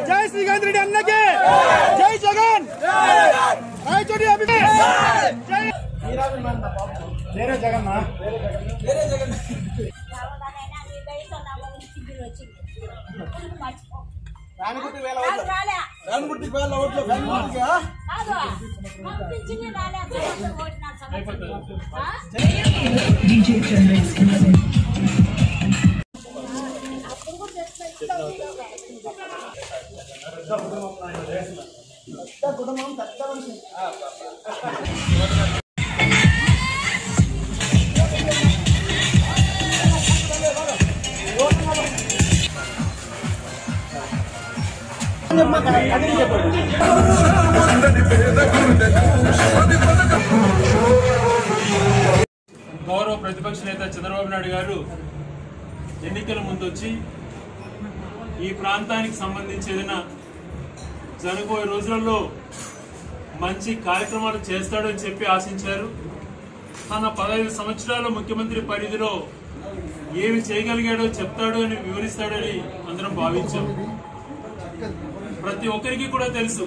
జై శ్రీకాంత్ రెడ్డి అన్నకే జై జగన్ రాయచోటి వేరే జగన్ కుటుంబం గౌరవ ప్రతిపక్ష నేత చంద్రబాబు నాయుడు గారు ఎన్నికల ముందు వచ్చి ఈ ప్రాంతానికి సంబంధించి ఏదైనా జరగబోయే రోజులలో మంచి కార్యక్రమాలు చేస్తాడని చెప్పి ఆశించారు. తన 15 సంవత్సరాల ముఖ్యమంత్రి పరిధిలో ఏమి చేయగలిగాడో చెప్తాడు అని వివరిస్తాడని అందరం భావించాం. ప్రతి ఒక్కరికి కూడా తెలుసు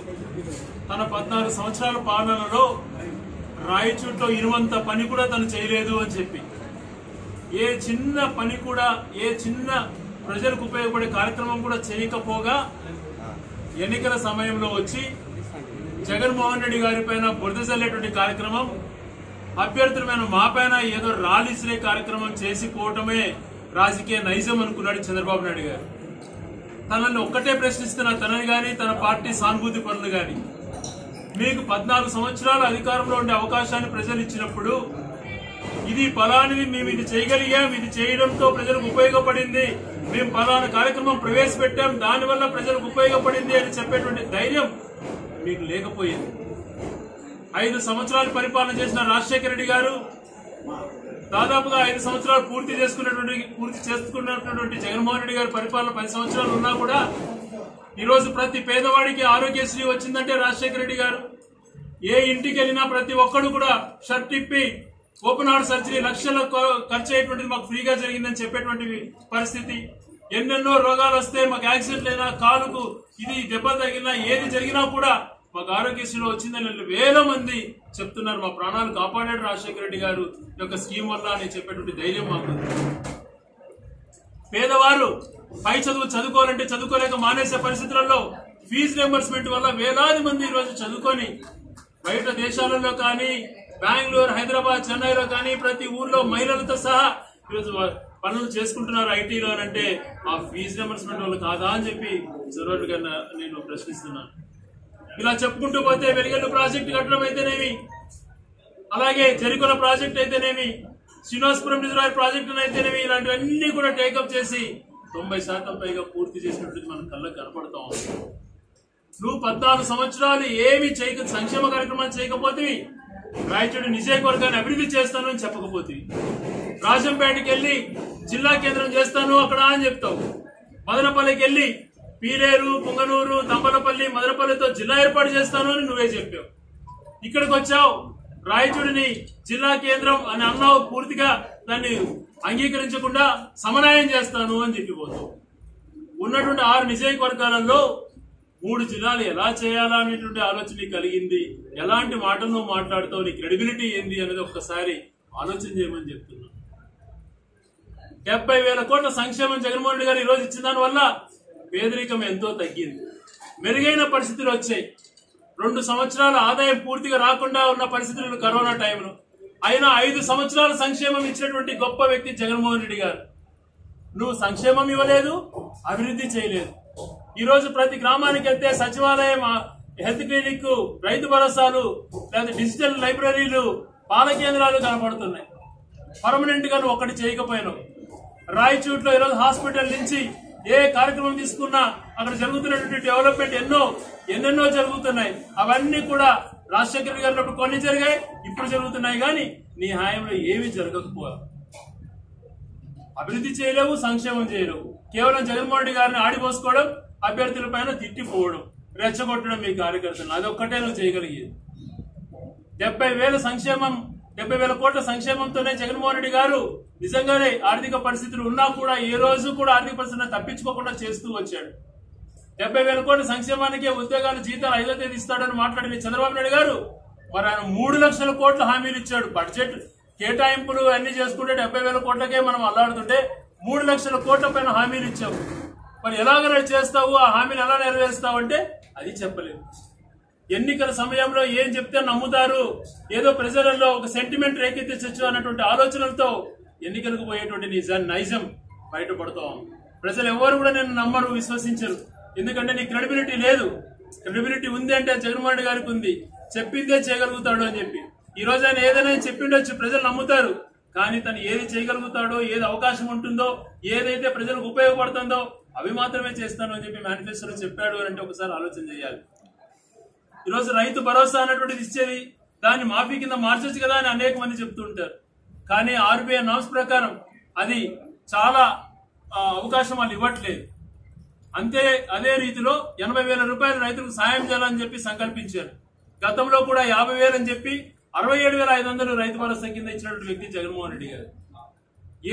తన 14 సంవత్సరాల పాలనలో రాయచూట్లో ఇరువంత పని కూడా తను చేయలేదు అని చెప్పి, ఏ చిన్న పని కూడా, ఏ చిన్న ప్రజలకు ఉపయోగపడే కార్యక్రమం కూడా చేయకపోగా ఎన్నికల సమయంలో వచ్చి జగన్మోహన్ రెడ్డి గారి పైన బురద చల్లేటువంటి కార్యక్రమం, అభ్యర్థులమైన మా పైన ఏదో రాలిసిరే కార్యక్రమం చేసిపోవటమే రాజకీయ నైజం అనుకున్నాడు చంద్రబాబు నాయుడు గారు. తనని ఒక్కటే ప్రశ్నిస్తున్న తనని గాని తన పార్టీ సానుభూతి పనులు గాని, మీకు 14 సంవత్సరాల అధికారంలో ఉండే అవకాశాన్ని ప్రజలు ఇచ్చినప్పుడు ఇది ఫలానిది మేము ఇది చేయగలిగాం, ఇది చేయడంతో ప్రజలకు ఉపయోగపడింది, మేము ఫలానా కార్యక్రమం ప్రవేశపెట్టాం దానివల్ల ప్రజలకు ఉపయోగపడింది అని చెప్పేటువంటి ధైర్యం మీకు లేకపోయింది. 5 సంవత్సరాలు పరిపాలన చేసిన రాజశేఖర రెడ్డి గారు దాదాపుగా 5 సంవత్సరాలు పూర్తి చేసుకున్నటువంటి జగన్మోహన్ రెడ్డి గారి పరిపాలన 10 సంవత్సరాలు ఉన్నా కూడా ఈరోజు ప్రతి పేదవాడికి ఆరోగ్యశ్రీ వచ్చిందంటే రాజశేఖర రెడ్డి గారు. ఏ ఇంటికి వెళ్ళినా ప్రతి ఒక్కడు కూడా షర్ట్ ఇప్పి ఓపెన్ హార్ట్ సర్జరీ లక్షల ఖర్చు అయ్యేటువంటిది మాకు ఫ్రీగా జరిగిందని చెప్పేటువంటి పరిస్థితి. ఎన్నెన్నో రోగాలు వస్తే మాకు యాక్సిడెంట్ అయినా, కాలుకు ఇది దెబ్బ తగిలినా, ఏది జరిగినా కూడా మాకు ఆరోగ్యశ్రీలో వచ్చిందని వేల మంది చెప్తున్నారు. మా ప్రాణాలు కాపాడాడు రాజశేఖర రెడ్డి గారు యొక్క స్కీమ్ వల్ల అని చెప్పేటువంటి ధైర్యం మాకు. పేదవారు పై చదువుకోవాలంటే చదువుకోలేక మానేసే పరిస్థితులలో ఫీజు రియంబర్స్మెంట్ వల్ల వేలాది మంది ఈరోజు చదువుకొని బయట దేశాలలో కానీ, బెంగళూరు, హైదరాబాద్, చెన్నైలో కానీ ప్రతి ఊర్లో మహిళలతో సహా ఈరోజు పనులు చేసుకుంటున్నారు ఐటీలో. అంటే ఆ ఫీజు రియంబర్స్మెంట్ వల్ల కాదా అని చెప్పి చంద్రబాబు గారిని నేను ప్రశ్నిస్తున్నాను. ఇలా చెప్పుకుంటూ పోతే వెలిగల్లు ప్రాజెక్టు కట్టడం అయితేనేమి, అలాగే జరికొల ప్రాజెక్ట్ అయితేనేమి, శ్రీనివాసపురం రిజర్వాయర్ ప్రాజెక్టు అయితేనేమి, ఇలాంటివన్నీ కూడా టేకప్ చేసి 90% పైగా పూర్తి చేసినట్టు మన కళ్ళకు కనపడతా ఉంది. నువ్వు 14 సంవత్సరాలు ఏమి సంక్షేమ కార్యక్రమాలు చేయకపోతే, రాయచోటి నియోజకవర్గాన్ని అభివృద్ధి చేస్తాను అని చెప్పకపోతే, రాజంపేటకి వెళ్లి జిల్లా కేంద్రం చేస్తాను అక్కడ అని చెప్తావు, మదనపల్లికి వెళ్లి పీలేరు, పుంగనూరు, తంబలపల్లి, మదనపల్లితో జిల్లా ఏర్పాటు చేస్తాను అని నువ్వే చెప్పావు. ఇక్కడికి వచ్చావు, రాయచూడిని జిల్లా కేంద్రం అని అన్నావు, పూర్తిగా దాన్ని అంగీకరించకుండా సమన్వయం చేస్తాను అని చెప్పిపోతావు. ఉన్నటువంటి 6 నియోజకవర్గాలలో 3 జిల్లాలు ఎలా చేయాలా అనేటువంటి ఆలోచన కలిగింది. ఎలాంటి మాటలు మాట్లాడుతావు, నీ క్రెడిబిలిటీ ఏంది అనేది ఒక్కసారి ఆలోచన చేయమని చెప్తున్నా. 70,000 కోట్ల సంక్షేమం జగన్మోహన్ రెడ్డి గారు ఈరోజు ఇచ్చిన దాని వల్ల పేదరికం ఎంతో తగ్గింది, మెరుగైన పరిస్థితులు వచ్చాయి. 2 సంవత్సరాల ఆదాయం పూర్తిగా రాకుండా ఉన్న పరిస్థితులు కరోనా టైంలో అయినా 5 సంవత్సరాల సంక్షేమం ఇచ్చినటువంటి గొప్ప వ్యక్తి జగన్మోహన్ రెడ్డి గారు. నువ్వు సంక్షేమం ఇవ్వలేదు, అభివృద్ధి చేయలేదు. ఈ రోజు ప్రతి గ్రామానికి వెళ్తే సచివాలయం, హెల్త్ క్లినిక్, రైతు భరోసాలు, లేదా డిజిటల్ లైబ్రరీలు, పాల కేంద్రాలు కనపడుతున్నాయి. పర్మనెంట్ గా నువ్వు ఒకటి చేయకపోయినావు. రాయచూట్లో ఈరోజు హాస్పిటల్ నుంచి ఏ కార్యక్రమం తీసుకున్నా అక్కడ జరుగుతున్నటువంటి డెవలప్మెంట్ ఎన్నెన్నో జరుగుతున్నాయి. అవన్నీ కూడా రాజశేఖర రెడ్డి గారు కొన్ని జరిగాయి, ఇప్పుడు జరుగుతున్నాయి. కానీ నీ హాయంలో ఏమీ జరగకపోయా. అభివృద్ధి చేయలేవు, సంక్షేమం చేయలేవు. కేవలం జగన్మోహన్ రెడ్డి గారిని ఆడిపోసుకోవడం, అభ్యర్థుల పైన తిట్టిపోవడం, రెచ్చగొట్టడం మీ కార్యకర్తలు. అదొక్కటే నువ్వు చేయగలిగేది. 70,000 సంక్షేమం 70,000 కోట్ల సంక్షేమంతోనే జగన్మోహన్ రెడ్డి గారు నిజంగానే ఆర్థిక పరిస్థితులు ఉన్నా కూడా ఏ రోజు కూడా ఆర్థిక పరిస్థితులను తప్పించుకోకుండా చేస్తూ వచ్చాడు. 70,000 కోట్ల సంక్షేమానికి ఉద్యోగాలు జీతాలు 5వ తేదీ ఇస్తాడని మాట్లాడిన చంద్రబాబు నాయుడు గారు మరి ఆయన 3 లక్షల కోట్ల హామీలు ఇచ్చాడు. బడ్జెట్ కేటాయింపులు అన్ని చేసుకుంటే 70,000 కోట్లకే మనం అల్లాడుతుంటే 3 లక్షల కోట్ల పైన హామీలు ఇచ్చావు. మరి ఎలాగ చేస్తావు, ఆ హామీలు ఎలా నెరవేరుస్తావు అంటే అది చెప్పలేదు. ఎన్నికల సమయంలో ఏం చెప్తే నమ్ముతారు, ఏదో ప్రజలలో ఒక సెంటిమెంట్ రేకెత్తించచ్చు అన్నటువంటి ఆలోచనలతో ఎన్నికలకు పోయేటువంటి నైజం బయటపడతాం. ప్రజలు ఎవరు కూడా నేను నమ్మరు, విశ్వసించరు. ఎందుకంటే నీ క్రెడిబిలిటీ లేదు. క్రెడిబిలిటీ ఉంది అంటే జగన్మోహన్ రెడ్డి గారికి ఉంది, చెప్పిందే చేయగలుగుతాడు అని చెప్పి. ఈ రోజు ఆయన ఏదైనా చెప్పిండొచ్చు, ప్రజలు నమ్ముతారు. కానీ తను ఏది చేయగలుగుతాడో, ఏది అవకాశం ఉంటుందో, ఏదైతే ప్రజలకు ఉపయోగపడుతుందో అవి మాత్రమే చేస్తాను అని చెప్పి మేనిఫెస్టోలో చెప్పాడు అంటే ఒకసారి ఆలోచన చేయాలి. ఈరోజు రైతు భరోసా అన్నటువంటిది ఇచ్చేది, దాన్ని మాఫీ కింద మార్చొచ్చు కదా అని అనేక మంది చెప్తుంటారు. కానీ ఆర్బీఐ నామ్స్ ప్రకారం అది చాలా అవకాశం వాళ్ళు ఇవ్వట్లేదు. అదే రీతిలో 80,000 రూపాయలు రైతులకు సాయం చేయాలని చెప్పి సంకల్పించారు. గతంలో కూడా 50,000 అని చెప్పి 67,500 రైతు భరోసా కింద ఇచ్చినటువంటి వ్యక్తి జగన్మోహన్ రెడ్డి గారు.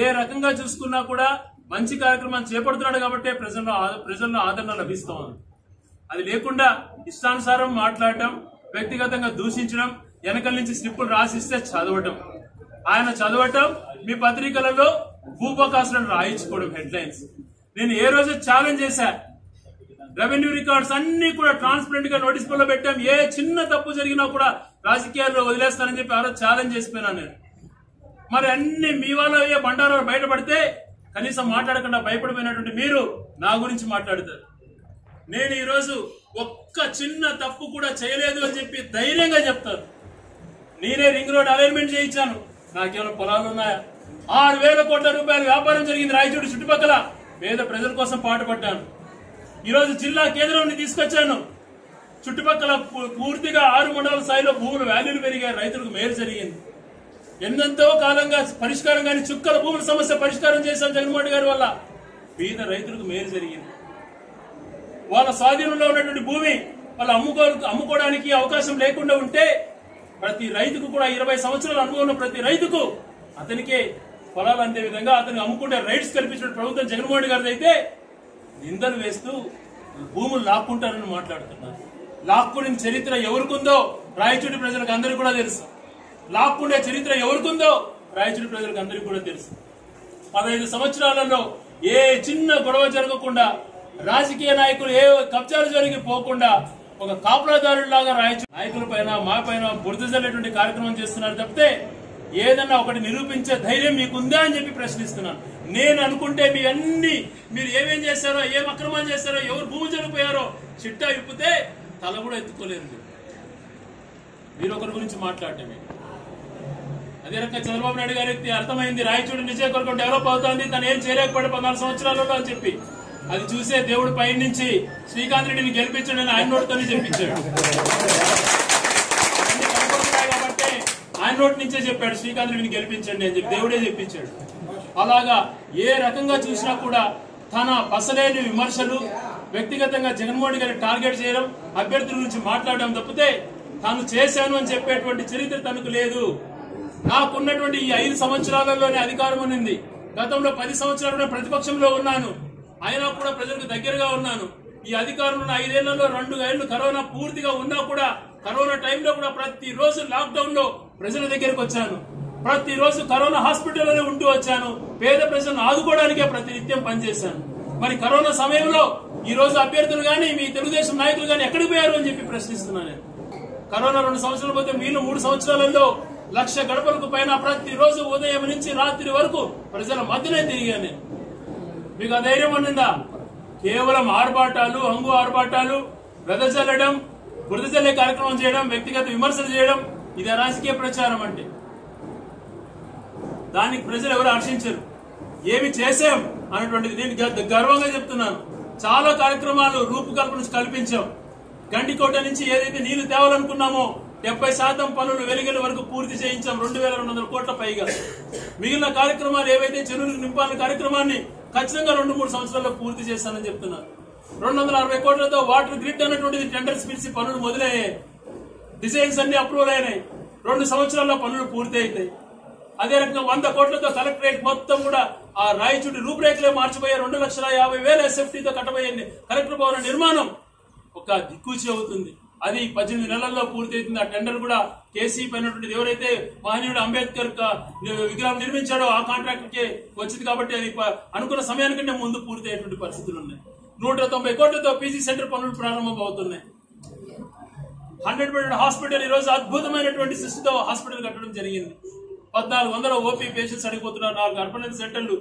ఏ రకంగా చూసుకున్నా కూడా మంచి కార్యక్రమాన్ని చేపడుతున్నాడు కాబట్టి ప్రజల్లో ఆదరణ లభిస్తూ ఉంది. అది లేకుండా ఇష్టానుసారం మాట్లాడటం, వ్యక్తిగతంగా దూషించడం, వెనకల నుంచి స్లిప్పులు రాసిస్తే చదవటం, ఆయన చదవటం, మీ పత్రికలలో భూపకాసులను రాయించుకోవడం హెడ్లైన్స్. నేను ఏ రోజు ఛాలెంజ్ చేశా, రెవెన్యూ రికార్డ్స్ అన్ని కూడా ట్రాన్స్పరెంట్ గా నోటీస్ బోర్డులో పెట్టాం. ఏ చిన్న తప్పు జరిగినా కూడా రాజకీయాల్లో వదిలేస్తానని చెప్పి ఆ రోజు ఛాలెంజ్ చేసిపోయినాను నేను. మరి అన్ని మీ వాళ్ళ ఏ బండారాలు బయటపడితే కనీసం మాట్లాడకుండా భయపడిపోయినటువంటి మీరు నా గురించి మాట్లాడతారు. నేను ఈ రోజు ఒక్క చిన్న తప్పు కూడా చేయలేదు అని చెప్పి ధైర్యంగా చెప్తాను. నేనే రింగ్ రోడ్ అలైన్మెంట్ చేయించాను. నాకేమైనా పొలాలు ఉన్నాయా? 6,000 కోట్ల రూపాయల వ్యాపారం జరిగింది రాయచోటి చుట్టుపక్కల. పేద ప్రజల కోసం పాటుపడ్డాను. ఈరోజు జిల్లా కేంద్రాన్ని తీసుకొచ్చాను. చుట్టుపక్కల పూర్తిగా 6 మండల స్థాయిలో భూముల వాల్యూలు పెరిగాయి, రైతులకు మేలు జరిగింది. ఎంతో కాలంగా పరిష్కారం కానీ చుక్కల భూముల సమస్య పరిష్కారం చేశాం జగన్మోహన్ గారి వల్ల. పేద రైతులకు మేలు జరిగింది. వాళ్ళ స్వాధీనంలో ఉన్నటువంటి భూమి వాళ్ళు అమ్ముకోవడానికి అవకాశం లేకుండా ఉంటే ప్రతి రైతుకు కూడా 20 సంవత్సరాల అనుభవం ఉన్న ప్రతి రైతుకు అతనికే పొలాలు అందే విధంగా అతనికి అమ్ముకుంటే రైట్స్ కల్పించిన ప్రభుత్వం జగన్మోహన్ గారిది అయితే నిందలు వేస్తూ భూములు లాక్కుంటారని మాట్లాడుతున్నారు. లాక్కునే చరిత్ర ఎవరికుందో రాయచోటి ప్రజలకు అందరికీ కూడా తెలుసు. లాక్కుండే చరిత్ర ఎవరికుందో రాయచోటి ప్రజలకు అందరికీ కూడా తెలుసు. 15 సంవత్సరాలలో ఏ చిన్న గొడవ జరగకుండా, రాజకీయ నాయకులు ఏ కబ్జాలు జరిగి పోకుండా ఒక కాపులాదారులాగా రాయచోటి నాయకుల పైన మా పైన బురద జల్లేటువంటి కార్యక్రమం చేస్తున్నారు తప్పితే ఏదన్నా ఒకటి నిరూపించే ధైర్యం మీకుందా అని చెప్పి ప్రశ్నిస్తున్నాను. నేను అనుకుంటే మీ అన్ని మీరు ఏమేం చేశారో, ఏం అక్రమాలు చేశారో, ఎవరు భూమి జరిగిపోయారో చిట్టా ఇప్పితే తల కూడా ఎత్తుకోలేరు. మీరు ఒకరి గురించి మాట్లాడటమే. అదే రకంగా చంద్రబాబు నాయుడు గారికి అర్థమైంది రాయచోటి నియోజకవర్గం డెవలప్ అవుతోంది, తను ఏం చేయలేకపోయాడు 14 సంవత్సరాలలో అని చెప్పి. అది చూసే దేవుడు పై నుంచి శ్రీకాంత్ రెడ్డిని గెలిపించండి అని ఆయన నోటితోనే చెప్పించాడు. అన్ని కనపడుతున్నాయి కాబట్టి ఆయన నోటి నుంచే చెప్పాడు శ్రీకాంత్ రెడ్డిని గెలిపించండి అని చెప్పి దేవుడే చెప్పించాడు. అలాగా ఏ రకంగా చూసినా కూడా తన పసలేని విమర్శలు, వ్యక్తిగతంగా జగన్మోహన్ గారిని టార్గెట్ చేయడం, అభ్యర్థుల నుంచి మాట్లాడడం తప్పితే తాను చేశాను అని చెప్పేటువంటి చరిత్ర తనకు లేదు. నాకున్నటువంటి ఈ 5 సంవత్సరాలలోనే అధికారం ఉంది. గతంలో 10 సంవత్సరాలు ప్రతిపక్షంలో ఉన్నాను, అయినా కూడా ప్రజలకు దగ్గరగా ఉన్నాను. ఈ అధికారంలో ఉన్న 5 ఏళ్లలో 2 ఏళ్లు కరోనా పూర్తిగా ఉన్నా కూడా కరోనా టైంలో కూడా ప్రతిరోజు లాక్డౌన్ లో ప్రజల దగ్గరకు వచ్చాను. ప్రతిరోజు కరోనా హాస్పిటల్లోనే ఉంటూ వచ్చాను. పేద ప్రజలను ఆదుకోవడానికే ప్రతినిత్యం పనిచేశాను. మరి కరోనా సమయంలో ఈ రోజు అభ్యర్థులు గాని మీ తెలుగుదేశం నాయకులు గాని ఎక్కడికి పోయారు అని చెప్పి ప్రశ్నిస్తున్నాను. నేను కరోనా 2 సంవత్సరాలు పోతే వీళ్ళు 3 సంవత్సరాలలో 1,00,000 గడపలకు పైన ప్రతిరోజు ఉదయం నుంచి రాత్రి వరకు ప్రజల మధ్యనే తిరిగాను నేను. మీకు ఆ ధైర్యం ఉన్నదా? కేవలం ఆర్భాటాలు, హంగు ఆర్భాటాలు, వెదజల్లడం, బురద జల్లే కార్యక్రమం చేయడం, వ్యక్తిగత విమర్శలు చేయడం, ఇది రాజకీయ ప్రచారం అంటే. దానికి ప్రజలు ఎవరు హర్షించరు. ఏమి చేశాం అన్నటువంటిది నేను గర్వంగా చెప్తున్నాను. చాలా కార్యక్రమాలు రూపకల్పన కల్పించాం. గండికోట నుంచి ఏదైతే నీళ్లు తేవాలనుకున్నామో 70% పనులు వెలిగల వరకు పూర్తి చేయించాం. 2,200 కోట్ల పైగా. మిగిలిన కార్యక్రమాలు ఏవైతే చెరువులకు నింపాలన్న కార్యక్రమాన్ని ఖచ్చితంగా 2-3 సంవత్సరాల్లో పూర్తి చేస్తానని చెప్తున్నారు. 260 కోట్లతో వాటర్ గ్రిడ్ అన్నటువంటిది టెండర్స్ పిలిచి పనులు మొదలయ్యాయి. డిజైన్స్ అన్ని అప్రూవల్ అయినాయి. 2 సంవత్సరాల్లో పనులు పూర్తి అవుతాయి. అదే రకంగా 100 కోట్లతో కలెక్టరేట్ మొత్తం కూడా ఆ రాయచూటి రూపురేఖలే మార్చిపోయే 2,50,000 ఎస్ఎఫ్టీతో కట్టబోయే కలెక్టర్ భవన నిర్మాణం ఒక దిక్కుచి అవుతుంది. అది 18 నెలల్లో పూర్తి అవుతుంది. ఆ టెండర్ కూడా కేసీ పైనటువంటి ఎవరైతే మహనీయుడు అంబేద్కర్ విగ్రహం నిర్మించాడో ఆ కాంట్రాక్టర్ కే వచ్చింది కాబట్టి అది అనుకున్న సమయానికంటే ముందు పూర్తి అయ్యేటువంటి పరిస్థితులు ఉన్నాయి. 190 కోట్లతో పీజీ సెంటర్ పనులు ప్రారంభం అవుతున్నాయి. 100 బెడ్ హాస్పిటల్ ఈ రోజు అద్భుతమైనటువంటి సిస్టంతో హాస్పిటల్ కట్టడం జరిగింది. 1400 ఓపీ పేషెంట్స్ అడిగిపోతున్నారు. 4 అర్బన్ సెంటర్లు.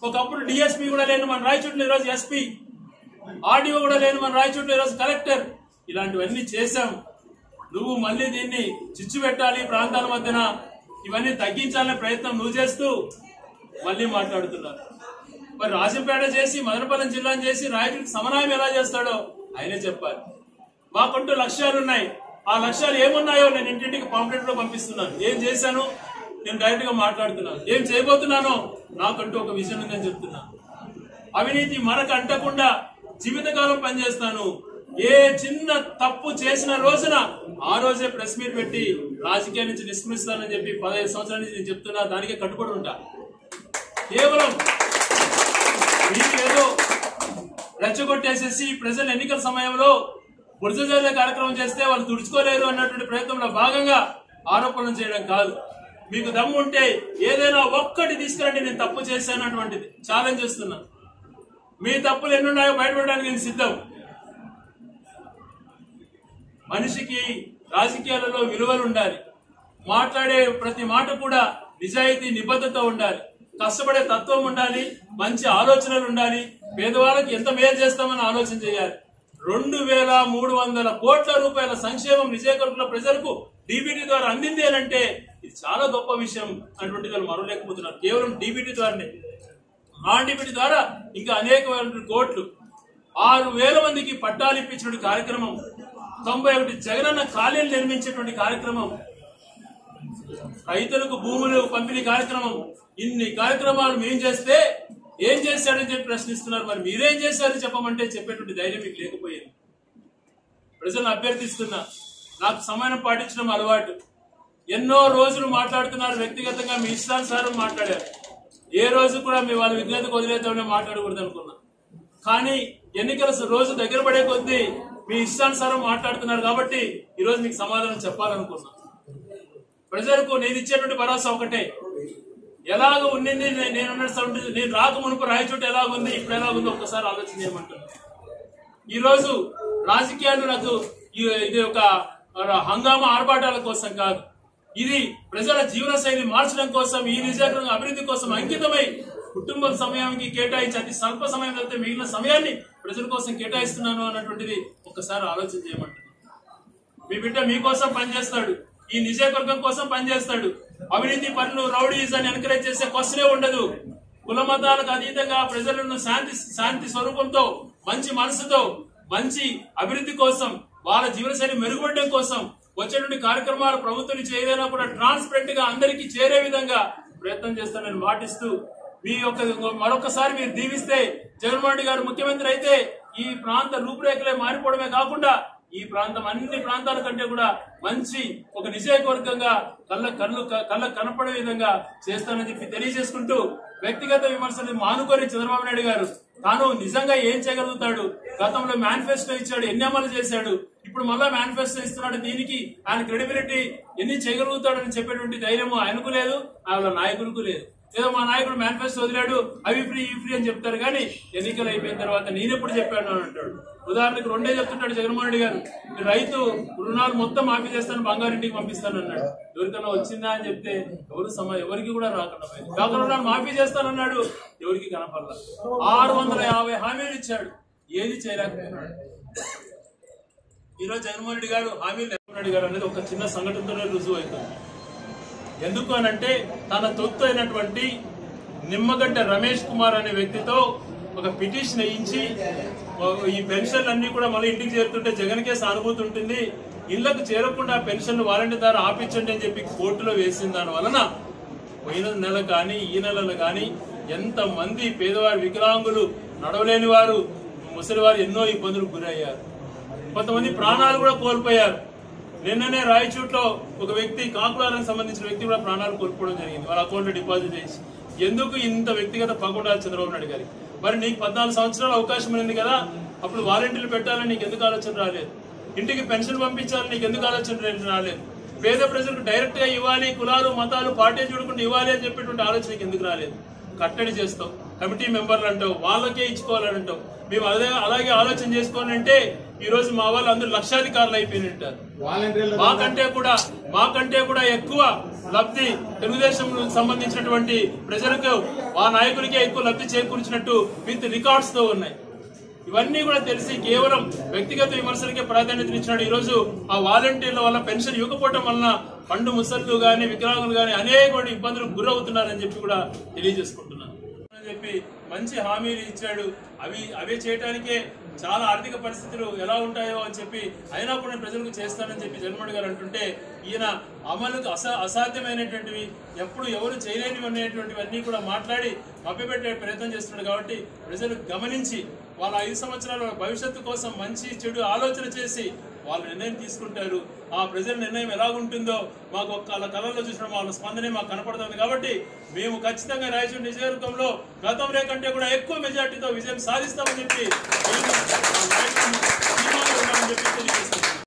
ఒకప్పుడు డిఎస్పీ కూడా లేని మన రాయచూట్లో ఈరోజు ఎస్పీ, ఆర్డీఓ కూడా లేని మన రాయచూట్లో ఈరోజు కలెక్టర్. ఇలాంటివన్నీ చేశాం. నువ్వు మళ్ళీ దీన్ని చిచ్చు పెట్టాలి ప్రాంతాల మధ్యన, ఇవన్నీ తగ్గించాలనే ప్రయత్నం నువ్వు చేస్తూ మళ్ళీ మాట్లాడుతున్నారు. మరి రాజంపేట చేసి మదనపల్లి జిల్లాను చేసి రాయచూటికి సమన్వయం ఎలా చేస్తాడో ఆయనే చెప్పాలి. మాకంటూ లక్ష్యాలున్నాయి. ఆ లక్ష్యాలు ఏమున్నాయో నేను ఇంటింటికి పాంప్లెట్ లో పంపిస్తున్నాను. ఏం చేశాను నేను డైరెక్ట్ గా మాట్లాడుతున్నాను. ఏం చేయబోతున్నానో నాకంటూ ఒక విజన్ ఉందని చెప్తున్నాను. అవినీతి మనకు అంటకుండా జీవితకాలం పనిచేస్తాను. ఏ చిన్న తప్పు చేసిన రోజున ఆ రోజే ప్రెస్ మీట్ పెట్టి రాజకీయాల నుంచి నిష్క్రమిస్తానని చెప్పి 15 సంవత్సరాల నుంచి నేను చెప్తున్నా. దానికే కట్టుబడి ఉంటా. కేవలం ఏదో రెచ్చగొట్టేసేసి ప్రజల ఎన్నికల సమయంలో బురద కార్యక్రమం చేస్తే వాళ్ళు తుడుచుకోలేరు అన్నటువంటి ప్రయత్నంలో భాగంగా ఆరోపణలు చేయడం కాదు. మీకు దమ్ము ఉంటే ఏదైనా ఒక్కటి తీసుకురండి నేను తప్పు చేశాను అటువంటిది ఛాలెంజ్ చేస్తున్నా. మీ తప్పులు ఎన్నున్నాయో బయటపడడానికి నేను సిద్ధం. మనిషికి రాజకీయాలలో విలువలు ఉండాలి. మాట్లాడే ప్రతి మాట కూడా నిజాయితీ నిబద్ధత ఉండాలి. కష్టపడే తత్వం ఉండాలి. మంచి ఆలోచనలు ఉండాలి. పేదవాళ్ళకి ఎంత మేలు చేస్తామని ఆలోచన చేయాలి. 2,300 కోట్ల రూపాయల సంక్షేమం నియోజకవర్గంలో ప్రజలకు డీబీటీ ద్వారా అందింది అంటే ఇది చాలా గొప్ప విషయం అటువంటి వాళ్ళు మరవలేకపోతున్నారు. కేవలం డీబీటీ ద్వారానే, నాన్ డీబీటీ ద్వారా ఇంకా అనేకమైన కోట్లు. 6,000 మందికి పట్టాలు ఇప్పించిన కార్యక్రమం, 91 జగనన్న ఖాళీలు నిర్మించేటువంటి కార్యక్రమం, రైతులకు భూములు పంపిణీ కార్యక్రమం. ఇన్ని కార్యక్రమాలు మేం చేస్తే ఏం చేశాడని చెప్పి ప్రశ్నిస్తున్నారు. మరి మీరేం చేశారని చెప్పమంటే చెప్పేటువంటి ధైర్యం మీకు లేకపోయింది. ప్రజలను అభ్యర్థిస్తున్నా, నాకు సమయం పాటించడం అలవాటు. ఎన్నో రోజులు మాట్లాడుతున్నారు. వ్యక్తిగతంగా మీ ఇష్టానుసారం మాట్లాడారు. ఏ రోజు కూడా మీ వాళ్ళ విజ్ఞతకు వదిలేద్దామని మాట్లాడకూడదు అనుకున్నా. కానీ ఎన్నికల రోజు దగ్గర పడే కొద్దీ మీ ఇష్టానుసారం మాట్లాడుతున్నారు కాబట్టి ఈరోజు మీకు సమాధానం చెప్పాలనుకున్నా. ప్రజలకు నేను ఇచ్చేటువంటి భరోసా ఒకటే, ఎలాగ ఉండింది నేను రాక మునుపు రాయచోటు ఎలాగుంది ఇప్పుడు ఎలాగుందో ఒక్కసారి ఆలోచన చేయమంటున్నాను. ఈరోజు రాజకీయాలు నాకు ఇది ఒక హంగామా ఆర్భాటాల కోసం కాదు. ఇది ప్రజల జీవన శైలి మార్చడం కోసం, ఈ నియోజకవర్గం అభివృద్ధి కోసం అంకితమై కుటుంబ సమయానికి కేటాయించి అతి స్వల్ప సమయం అయితే మిగిలిన సమయాన్ని ప్రజల కోసం కేటాయిస్తున్నాను అన్నటువంటిది ఒక్కసారి ఆలోచన చేయమంటున్నాను. మీ బిడ్డ మీకోసం పనిచేస్తాడు. ఈ నియోజకవర్గం కోసం పనిచేస్తాడు. అవినీతి పనులు రౌడీజాన్ని ఎంకరేజ్ చేసే క్వశ్చనే ఉండదు. కుల మతాలకు అతీతంగా ప్రజలను శాంతి స్వరూపంతో, మంచి మనసుతో, మంచి అభివృద్ధి కోసం, వాళ్ళ జీవనశైలి మెరుగుపడడం కోసం వచ్చేటువంటి కార్యక్రమాలు ప్రభుత్వం నుంచి ఏదైనా కూడా ట్రాన్స్పరెంట్ గా అందరికీ చేరే విధంగా ప్రయత్నం చేస్తానని మాటిస్తూ మీ యొక్క మరొకసారి మీరు దీవిస్తే జగన్మోహన్ రెడ్డి గారు ముఖ్యమంత్రి అయితే ఈ ప్రాంత రూపురేఖలే మారిపోవడమే కాకుండా ఈ ప్రాంతం అన్ని ప్రాంతాల కంటే కూడా మంచి ఒక నియోజకవర్గంగా కళ్ళ కనపడే విధంగా చేస్తానని చెప్పి తెలియజేసుకుంటూ, వ్యక్తిగత విమర్శలు మానుకొని చంద్రబాబు నాయుడు గారు తాను నిజంగా ఏం చేయగలుగుతాడు, గతంలో మేనిఫెస్టో ఇచ్చాడు, ఎన్ని అమలు చేశాడు, ఇప్పుడు మళ్ళా మేనిఫెస్టో ఇస్తున్నాడు, దీనికి ఆయన క్రెడిబిలిటీ ఎన్ని చేయగలుగుతాడని చెప్పేటువంటి ధైర్యము ఆయనకు లేదు, ఆయన నాయకులకు లేదు. ఏదో మా నాయకుడు మేనిఫెస్టో వదిలాడు, అవి ఫ్రీ ఈ ఫ్రీ అని చెప్తారు. కానీ ఎన్నికలు అయిపోయిన తర్వాత నేనెప్పుడు చెప్పాను అని అంటాడు. ఉదాహరణకు 2 చెప్తుంటాడు జగన్మోహన్ రెడ్డి గారు, రైతు రుణాలు మొత్తం మాఫీ చేస్తాను, బంగారింటికి పంపిస్తాను అన్నాడు. ఎవరికైనా వచ్చిందా అని చెప్తే ఎవరికి కూడా రాకుండా పోయింది. డాక్టర్ రుణాలు మాఫీ చేస్తానన్నాడు, ఎవరికి కనపడలా. 650 హామీలు ఇచ్చాడు, ఏది చేయలేకపోతున్నాడు. ఈరోజు జగన్మోహన్ రెడ్డి గారు హామీలు జగన్మోహన్ రెడ్డి గారు అనేది ఒక చిన్న సంఘటనతోనే రుజువు అవుతుంది. ఎందుకు అనంటే తన తొత్తు అయినటువంటి నిమ్మగడ్డ రమేష్ కుమార్ అనే వ్యక్తితో ఒక పిటిషన్ వేయించి ఈ పెన్షన్లు అన్ని కూడా మళ్ళీ ఇంటికి చేరుతుంటే జగన్కే సానుభూతి ఉంటుంది, ఇళ్లకు చేరకుండా పెన్షన్లు వాలంటీర్ ద్వారా ఆపించండి అని చెప్పి కోర్టులో వేసిన దాని వలన పోయిన నెల కానీ ఈ నెలలో కానీ ఎంతమంది పేదవారు, వికలాంగులు, నడవలేని వారు, ముసలి వారు ఎన్నో ఇబ్బందులకు గురయ్యారు. కొంతమంది ప్రాణాలు కూడా కోల్పోయారు. నిన్ననే రాయచూట్లో ఒక వ్యక్తి కాకులాలకు సంబంధించిన వ్యక్తి కూడా ప్రాణాలు కోల్పోవడం జరిగింది, వాళ్ళ అకౌంట్లో డిపాజిట్ చేసి. ఎందుకు ఇంత వ్యక్తిగత పగ చంద్రబాబు నాయుడు గారికి? మరి నీకు 14 సంవత్సరాల అవకాశం ఉంది కదా, అప్పుడు వాలంటీర్లు పెట్టాలని నీకు ఎందుకు ఆలోచన రాలేదు? ఇంటికి పెన్షన్ పంపించాలని నీకు ఎందుకు ఆలోచన రాలేదు? పేద ప్రజలకు డైరెక్ట్ గా ఇవ్వాలి, కులాలు మతాలు పార్టీ చూడకుండా ఇవ్వాలి అని చెప్పేటువంటి ఆలోచనకి ఎందుకు రాలేదు? కట్టడి చేస్తావు, కమిటీ మెంబర్లు అంటావు, వాళ్ళకే ఇచ్చుకోవాలని అంటావు. మేము అలాగే ఆలోచన చేసుకోవాలంటే ఈ రోజు మా వాళ్ళు అందరూ లక్షాధికారులు అయిపోయినట్టారు. మాకంటే కూడా ఎక్కువ లబ్ధి తెలుగుదేశం సంబంధించినటువంటి ప్రజలకు ఆ నాయకులకే ఎక్కువ లబ్ధి చేకూర్చినట్టు విత్ రికార్డ్స్ తో ఉన్నాయి. ఇవన్నీ కూడా తెలిసి కేవలం వ్యక్తిగత విమర్శలకే ప్రాధాన్యతనిచ్చినాడు. ఈ రోజు ఆ వాలంటీర్ల వల్ల పెన్షన్ ఇవ్వకపోవడం వలన పండు ముసళ్ళు గాని వికలాంగులు గాని అనేక ఇబ్బందులకు గురవుతున్నారని చెప్పి కూడా తెలియజేసుకుంటున్నాను అని చెప్పి మంచి హామీలు ఇచ్చాడు. అవే చేయడానికే చాలా ఆర్థిక పరిస్థితులు ఎలా ఉంటాయో అని చెప్పి అయినా కూడా ప్రజలకు చేస్తానని చెప్పి జగన్మోహన్ గారు అంటుంటే ఈయన అమలుకు అసాధ్యమైనటువంటివి ఎప్పుడు ఎవరు చేయలేనివి అనేటువంటివన్నీ కూడా మాట్లాడి మభ్యపెట్టే ప్రయత్నం చేస్తున్నాడు. కాబట్టి ప్రజలు గమనించి వాళ్ళ 5 సంవత్సరాల భవిష్యత్తు కోసం మంచి చెడు ఆలోచన చేసి వాళ్ళు నిర్ణయం తీసుకుంటారు. ఆ ప్రజల నిర్ణయం ఎలా ఉంటుందో మాకు వాళ్ళ కళల్లో చూసిన వాళ్ళ స్పందనే మాకు కనపడుతుంది. కాబట్టి మేము ఖచ్చితంగా రాయచూరు నియోజకవర్గంలో గతంలో కంటే కూడా ఎక్కువ మెజార్టీతో విజయం సాధిస్తామని చెప్పి